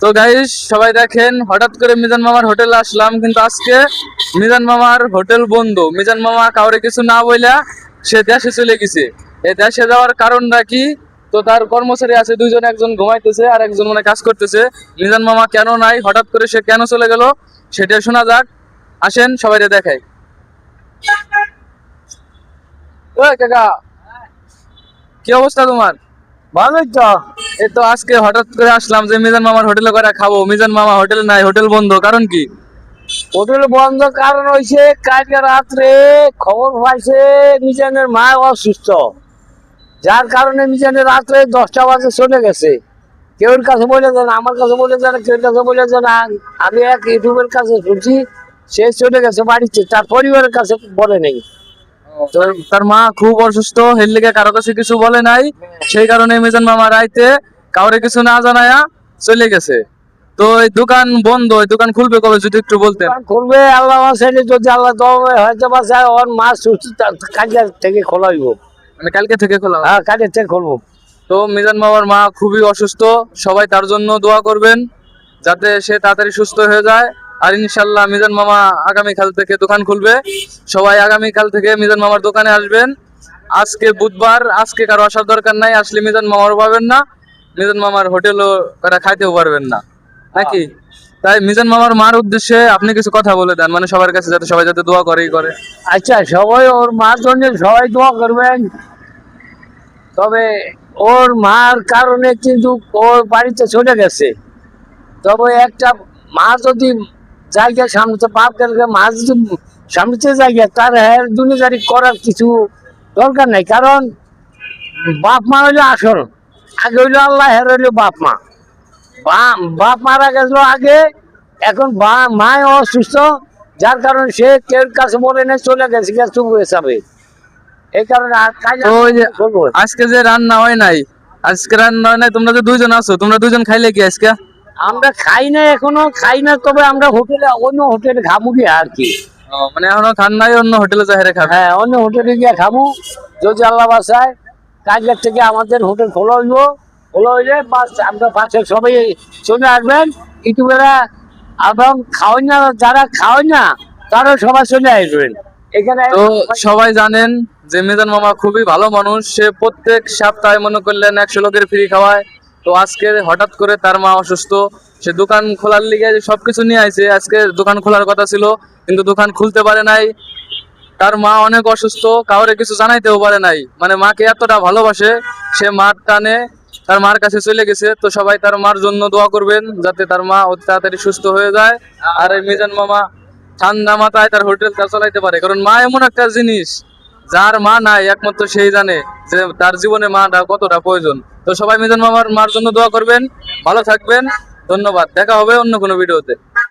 তো গাইস সবাই দেখেন, হঠাৎ করে মিজান মামার হোটেলে আসলাম, কিন্তু আজকে মিজান মামার হোটেল বন্ধ। মিজান মামা কাউরে কিছু না বইলা সে দেশে চলে গেছে। এই দেশে যাওয়ার কারণটা কি? তো তার কর্মচারী আছে দুইজন, একজন ঘুমাইতেছে আর একজন মানে কাজ করতেছে। মিজান মামা কেন নাই, হঠাৎ করে সে কেন চলে গেল সেটা শোনা যাক। আসেন সবাই দেখাই। ওই কাকা, কি অবস্থা তোমার? ভালোই তো। এই তো আজকে হঠাৎ করে আসলাম যে মিজান মামার হোটেলে করে খাবো। মিজান মামা হোটেল নাই, হোটেল বন্ধ, কারণ কি? হোটেল বন্ধ কারণ হয়েছে কালকে রাত্রে খবর পাইছে মিজানের মা অসুস্থ, যার কারণে মিজানের রাত্রে 10টা বাজে চলে গেছে। কেউর কাছে বলে যান, আমার কাছে বলে যান, কেউর কাছে বলে যান। আমি এক ইউটিউবের কাছে শুনছি সে চলে গেছে বাড়িতে, তার পরিবারের কাছে বলে নেই। তো তার মা খুব অসুস্থ, এর লিগে কারো কাছে কিছু বলে নাই। সেই কারণে মিজান মামা রাইতে কাউরে কিছু না জানায়া চলে গেছে। তো এই দোকান বন্ধ, এই দোকান খুলবে কবে যদি একটু বলতেন। করবে আল্লাহ বাসাইলে, যদি আল্লাহ দমে হয়তো বাসায় ওর মা সুস্থ, কাজের থেকে খোলা হইব। মানে কালকে থেকে খোলা হবে? হ্যাঁ, কাজের থেকে খুলবো। তো মিজান মামার মা খুবই অসুস্থ, সবাই তার জন্য দোয়া করবেন যাতে সে তাড়াতাড়ি সুস্থ হয়ে যায়। আর ইনশাল্লাহ মিজান মামা আগামীকাল থেকে দোকান খুলবে। সবাই আগামীকাল থেকে মিজান মামার দোকানে আসবেন। আজকে বুধবার, আজকে কারো আসার দরকার নাই, আসলে মিজান মামারও পাবেন না, মিজান মামার হোটেলও কারা খাইতেও পারবেন না, নাকি? তাই মিজান মামার মার উদ্দেশ্যে আপনি কিছু কথা বলে দেন, মানে সবার কাছে, যাতে সবাই যাতে দোয়া করেই করে। আচ্ছা, সবাই ওর মার জন্য সবাই দোয়া করবেন। তবে ওর মার কারণে কিন্তু ওর বাড়িতে চলে গেছে। তবে একটা মা যদি জায়গা সামনে, বাপ গেলে মা যদি সামনে জায়গা, তার হ্যাঁ দুনিয়াদারি করার কিছু দরকার নাই। কারণ বাপ মা হইলো আসল, আগে হইলো আল্লাহ, হের হইলো বাপ মা। বাপ মারা গেছিল আগে, এখন মায় অসুস্থ, যার কারণে সে কেউ কাছে বলে নেই, চলে গেছে চুপ হয়ে যাবে। এই কারণে তো ওই যে আজকে যে রান্না হয় নাই, আজকে রান্না হয় নাই, তোমরা যে দুইজন আছো, তোমরা দুইজন খাইলে কি আজকে? আমরা খাই না, এখনো খাই না। তবে আমরা হোটেলে, অন্য হোটেলে খাবো কি আর কি। মানে এখনো খান নাই, অন্য হোটেলে যা হেরে খাবে? হ্যাঁ, অন্য হোটেলে গিয়ে খাবো যদি আল্লাহ বাসায়। কাজের থেকে আমাদের হোটেল খোলা হইব, খোলা হইলে আমরা পাশে সবাই চলে আসবেন ইউটিউবেরা। এবং খাওয়াই না, যারা খাওয়াই না তারাও সবাই চলে আসবেন এখানে। তো সবাই জানেন যে মিজান মামা খুবই ভালো মানুষ, সে প্রত্যেক সপ্তাহে মনে করলেন 100 লোকের ফ্রি খাওয়ায়। তো আজকে হঠাৎ করে তার মা অসুস্থ, সে দোকান খোলার লিগে সবকিছু নিয়ে আইছে। আজকে দোকান খোলার কথা ছিল, কিন্তু দোকান খুলতে পারে নাই। তার মা অনেক অসুস্থ, কাউরে কিছু জানাইতেও পারে নাই। মানে মাকে এতটা ভালোবাসে, সে মার টানে তার মার কাছে চলে গেছে। তো সবাই তার মার জন্য দোয়া করবেন যাতে তার মা অতি তাড়াতাড়ি সুস্থ হয়ে যায়, আর এই মিজান মামা ঠান্ডা মাথায় তার হোটেলটা চালাইতে পারে। কারণ মা এমন একটা জিনিস, যার মা নাই একমাত্র সেই জানে যে তার জীবনে মাটা কতটা প্রয়োজন। তো সবাই মিজান মামার মার জন্য দোয়া করবেন, ভালো থাকবেন, ধন্যবাদ। দেখা হবে অন্য কোনো ভিডিওতে।